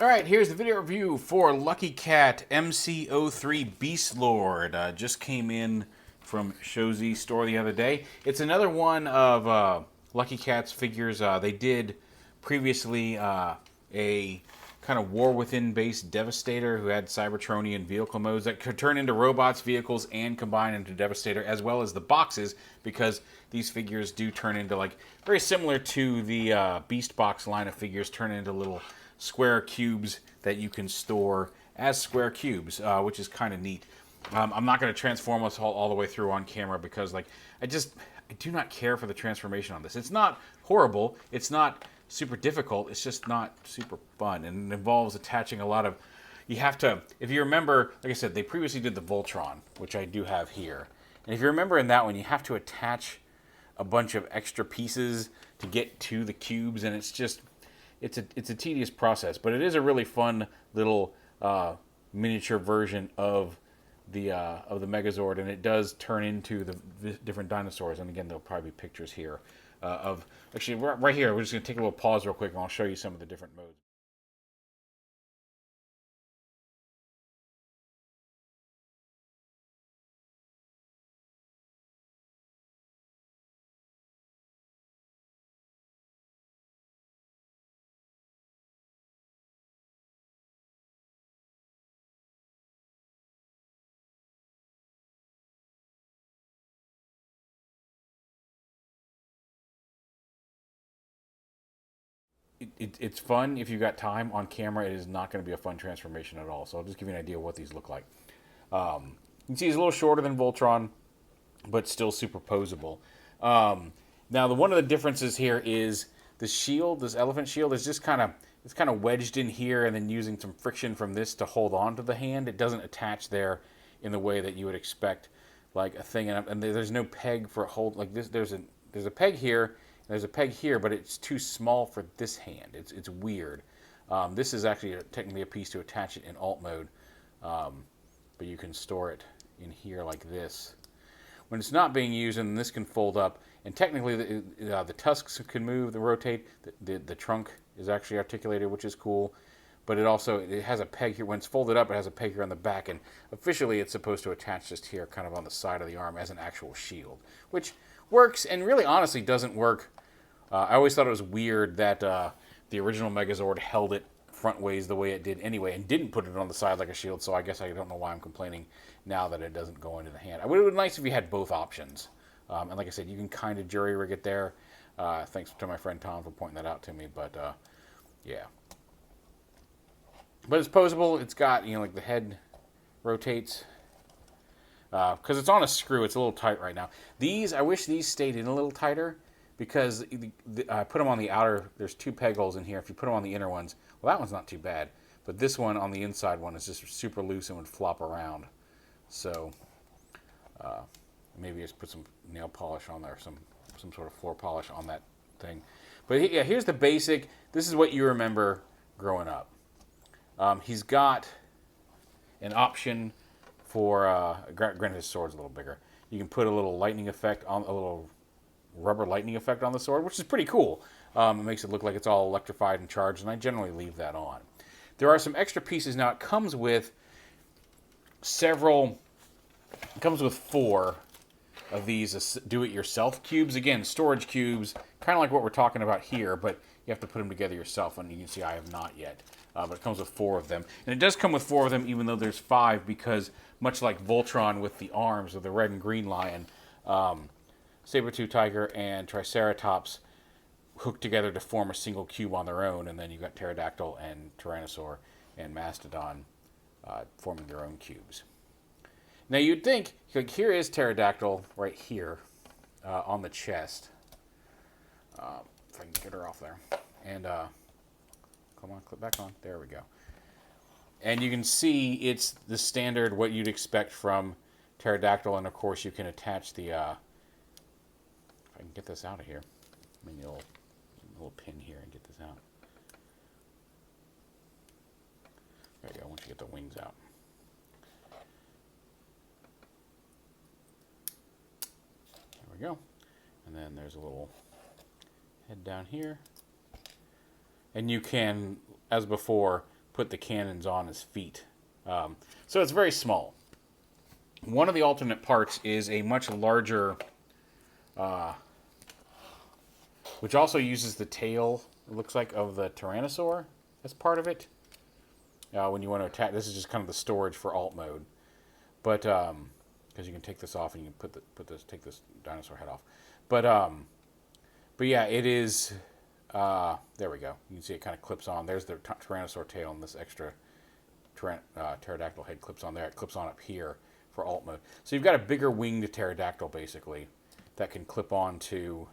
Alright, here's the video review for Lucky Cat MC-03 Beast Lord. Just came in from ShowZStore the other day. It's another one of Lucky Cat's figures. They did previously a kind of War Within based Devastator who had Cybertronian vehicle modes that could turn into robots, vehicles, and combine into Devastator, as well as the boxes, because these figures do turn into, like, very similar to the Beast Box line of figures, turn into little square cubes that you can store as square cubes, which is kind of neat. I'm not going to transform us all the way through on camera because, like, I do not care for the transformation on this. It's not horrible. It's not super difficult. It's just not super fun, and it involves attaching a lot of. You have to, if you remember, like I said, they previously did the Voltron, which I do have here, and if you remember in that one, you have to attach a bunch of extra pieces to get to the cubes, and it's just. It's a tedious process, but it is a really fun little miniature version of the Megazord, and it does turn into the different dinosaurs. And again, there'll probably be pictures here of actually right here. We're just gonna take a little pause real quick, and I'll show you some of the different modes. It's fun if you've got time. On camera, it is not going to be a fun transformation at all. So I'll just give you an idea of what these look like. You can see he's a little shorter than Voltron, but still superposable. Now, one of the differences here is the shield. This elephant shield is just kind of wedged in here, and then using some friction from this to hold on to the hand. It doesn't attach there in the way that you would expect, like a thing. And there's no peg for hold like this. There's a peg here. There's a peg here, but it's too small for this hand. It's weird. This is actually technically a piece to attach it in alt mode, but you can store it in here like this. When it's not being used, and this can fold up, and technically the tusks can move, the rotate. The trunk is actually articulated, which is cool. But it has a peg here. When it's folded up, it has a peg here on the back, and officially it's supposed to attach just here, kind of on the side of the arm, as an actual shield, which works, and really honestly doesn't work. I always thought it was weird that the original Megazord held it front ways the way it did anyway, and didn't put it on the side like a shield, so I guess I don't know why I'm complaining now that it doesn't go into the hand. It would have been nice if you had both options. And like I said, you can kind of jury rig it there. Thanks to my friend Tom for pointing that out to me, but yeah. But it's posable. It's got, like the head rotates. Because it's on a screw, it's a little tight right now. I wish these stayed in a little tighter, because I put them on the outer. There's 2 peg holes in here. If you put them on the inner ones, well, that one's not too bad. But this one on the inside one is just super loose and would flop around. So maybe just put some nail polish on there, some sort of floor polish on that thing. But yeah, here's the basic. This is what you remember growing up. He's got an option for, granted his sword's a little bigger. You can put a little lightning effect on, a little rubber lightning effect on the sword, which is pretty cool. It makes it look like it's all electrified and charged, and I generally leave that on. There are some extra pieces. Now, it comes with 4 of these do-it-yourself cubes. Again, storage cubes, kind of like what we're talking about here, but you have to put them together yourself, and you can see I have not yet. But it comes with 4 of them. And it does come with 4 of them, even though there's 5, because much like Voltron with the arms of the red and green lion, Saber-tooth tiger and Triceratops hooked together to form a single cube on their own, and then you've got Pterodactyl and Tyrannosaur and Mastodon forming their own cubes. Now you'd think, like, here is Pterodactyl right here on the chest. If I can get her off there. And, come on, clip back on. There we go. And you can see it's the standard, what you'd expect from Pterodactyl, and of course you can attach the, if I can get this out of here, I mean, the little pin here and get this out. There you go, once you get the wings out. There we go. And then there's a little head down here. And you can, as before, put the cannons on his feet. So it's very small. One of the alternate parts is a much larger, which also uses the tail, it looks like, of the Tyrannosaur as part of it. When you want to attack, this is just kind of the storage for alt mode. But, because you can take this off and you can take this dinosaur head off. But yeah, it is, there we go. You can see it kind of clips on. There's the Tyrannosaur tail, and this extra pterodactyl head clips on there. It clips on up here for alt mode. So you've got a bigger winged pterodactyl, basically, that can clip on to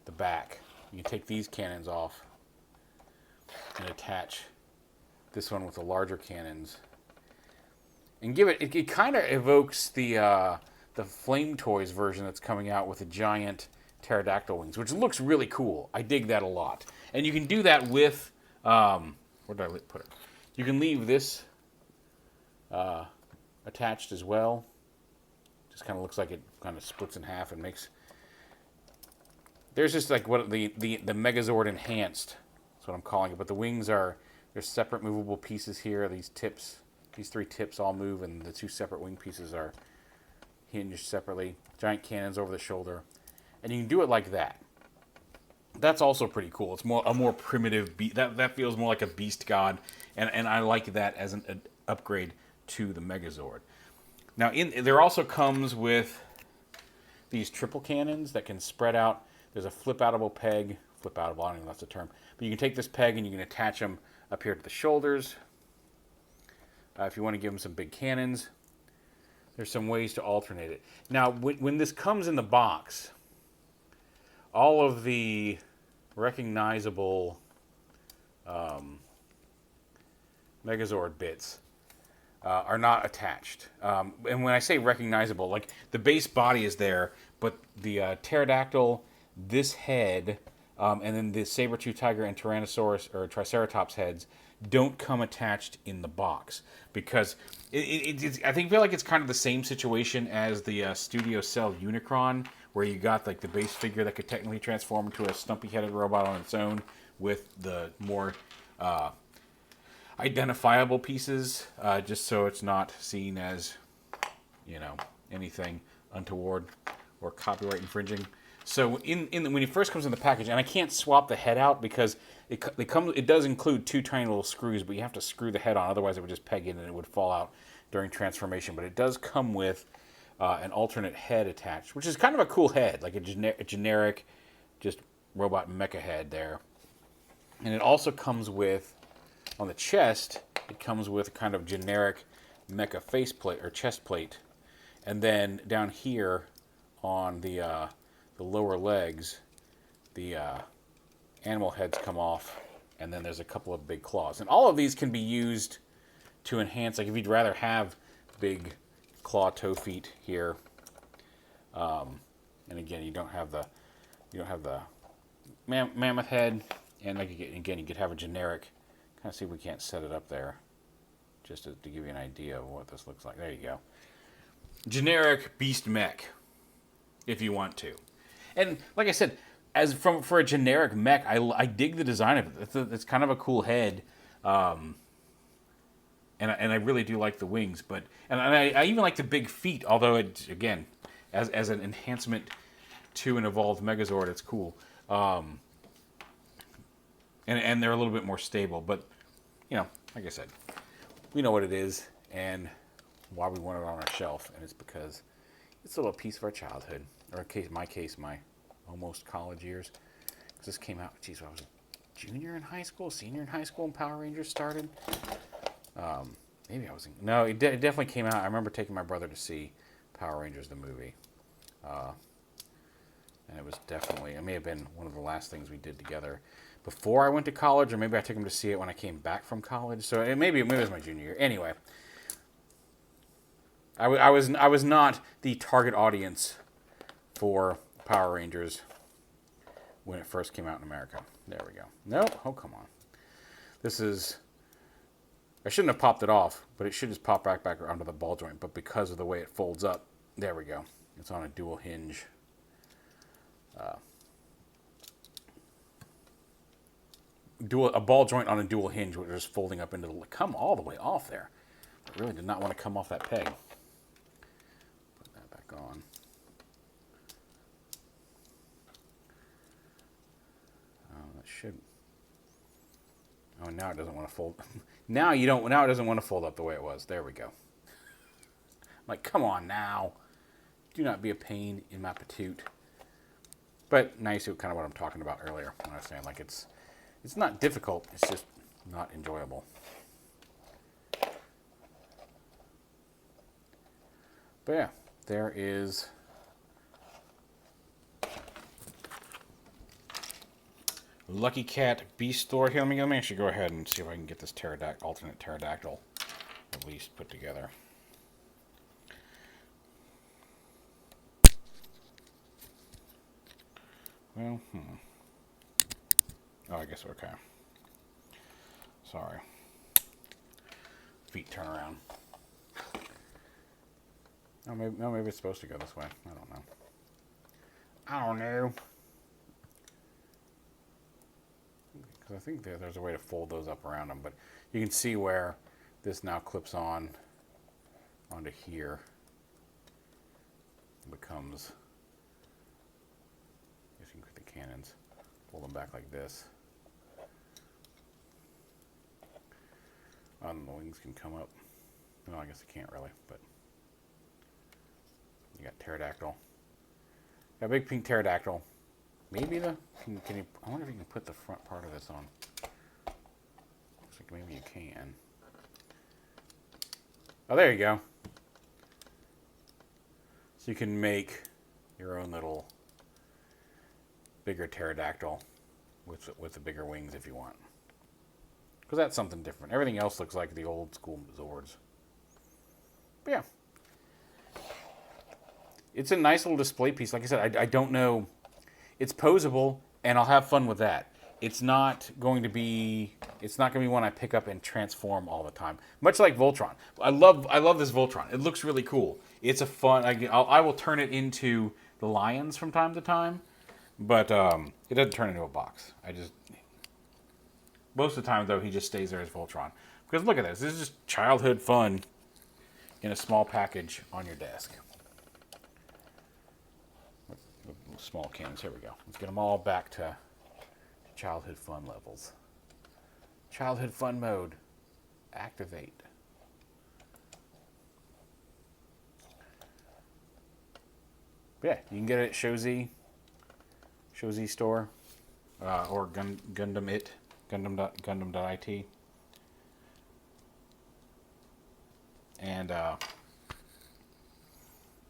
the back. You can take these cannons off and attach this one with the larger cannons. And give it, it kind of evokes the Flame Toys version that's coming out with the giant pterodactyl wings, which looks really cool. I dig that a lot. And you can do that with, where did I put it? You can leave this attached as well. Just kind of looks like it kind of splits in half and makes... There's just like what the Megazord Enhanced, that's what I'm calling it. But the wings are, there's separate movable pieces here. These tips, these 3 tips all move, and the 2 separate wing pieces are hinged separately. Giant cannons over the shoulder. And you can do it like that. That's also pretty cool. It's a more primitive beast. That feels more like a beast god, and I like that as an upgrade to the Megazord. Now, there also comes with these triple cannons that can spread out. There's a flip-outable peg. Flip-outable, I don't know if that's a term. But you can take this peg and you can attach them up here to the shoulders. If you want to give them some big cannons, there's some ways to alternate it. Now, when this comes in the box, all of the recognizable Megazord bits are not attached. And when I say recognizable, like the base body is there, but the pterodactyl, this head, and then the saber-tooth tiger and Tyrannosaurus or Triceratops heads don't come attached in the box, because I feel like it's kind of the same situation as the Studio Cell Unicron, where you got like the base figure that could technically transform into a stumpy-headed robot on its own with the more identifiable pieces, just so it's not seen as, you know, anything untoward or copyright infringing. So when it first comes in the package, and I can't swap the head out because it does include 2 tiny little screws, but you have to screw the head on, otherwise it would just peg in and it would fall out during transformation. But it does come with an alternate head attached, which is kind of a cool head, like a generic just robot mecha head there. And it also comes with, on the chest, it comes with kind of generic mecha faceplate or chest plate. And then down here on the lower legs, the animal heads come off, and then there's a couple of big claws. And all of these can be used to enhance, like if you'd rather have big claw toe feet here. And again, you don't have the mammoth head, and like again, you could have a generic. Kind of see if we can't set it up there, just to give you an idea of what this looks like. There you go. Generic beast mech, if you want to. And like I said, for a generic mech, I dig the design of it. It's kind of a cool head, and I really do like the wings. But I even like the big feet. Although it, again, as an enhancement to an evolved Megazord, it's cool. And they're a little bit more stable. But you know, like I said, we know what it is and why we want it on our shelf, and it's because it's a little piece of our childhood, or in my case, my almost college years. Because this came out, geez, I was a junior in high school, senior in high school, and Power Rangers started. Maybe I was no, it definitely came out. I remember taking my brother to see Power Rangers the movie, and it was definitely, it may have been one of the last things we did together before I went to college, or maybe I took him to see it when I came back from college. So maybe it was my junior year. Anyway, I was not the target audience for Power Rangers when it first came out in America. There we go. Nope. Oh, come on. This is... I shouldn't have popped it off, but it should just pop back onto the ball joint. But because of the way it folds up, there we go. It's on a dual hinge. a ball joint on a dual hinge, which is folding up into the, come all the way off there. I really did not want to come off that peg. Put that back on. That should. Oh, now it doesn't want to fold. Now you don't. Now it doesn't want to fold up the way it was. There we go. I'm like, come on now. Do not be a pain in my patoot. But now you see kind of what I'm talking about earlier when I was saying, like, it's not difficult. It's just not enjoyable. But yeah, there is Lucky Cat Beast Store. Here, let me actually go ahead and see if I can get this alternate pterodactyl at least put together. Well, Oh, I guess okay. Sorry. Feet turn around. Oh, maybe it's supposed to go this way. I don't know. I don't know. Because I think there's a way to fold those up around them, but you can see where this now clips on onto here. It becomes. I guess you can put the cannons, fold them back like this. The wings can come up. No, I guess it can't really, but you got pterodactyl. Got a big pink pterodactyl. Maybe can you? I wonder if you can put the front part of this on. Looks like maybe you can. Oh, there you go. So you can make your own little bigger pterodactyl with the bigger wings if you want. Because that's something different. Everything else looks like the old school Zords. But yeah. It's a nice little display piece. Like I said, I don't know. It's posable, and I'll have fun with that. It's not going to be one I pick up and transform all the time. Much like Voltron. I love this Voltron. It looks really cool. It's a fun. I will turn it into the lions from time to time, but it doesn't turn into a box. Most of the time, though, he just stays there as Voltron. Because look at this. This is just childhood fun in a small package on your desk. With small cans. Here we go. Let's get them all back to childhood fun levels. Childhood fun mode. Activate. But yeah, you can get it at ShowZStore, or Gundam.it. Gundam.it. And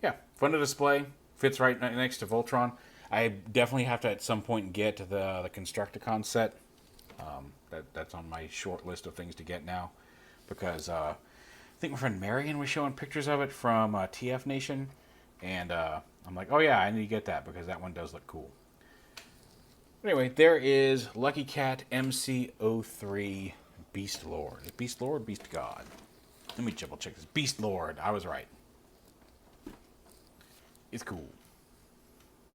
yeah, fun to display. Fits right next to Voltron. I definitely have to at some point get the Constructicon set. That's on my short list of things to get now, because I think my friend Marion was showing pictures of it from TF Nation, and I'm like, oh yeah, I need to get that because that one does look cool. Anyway, there is Lucky Cat MC-03 Beast Lord. Beast Lord, Beast God. Let me double check this. Beast Lord. I was right. It's cool.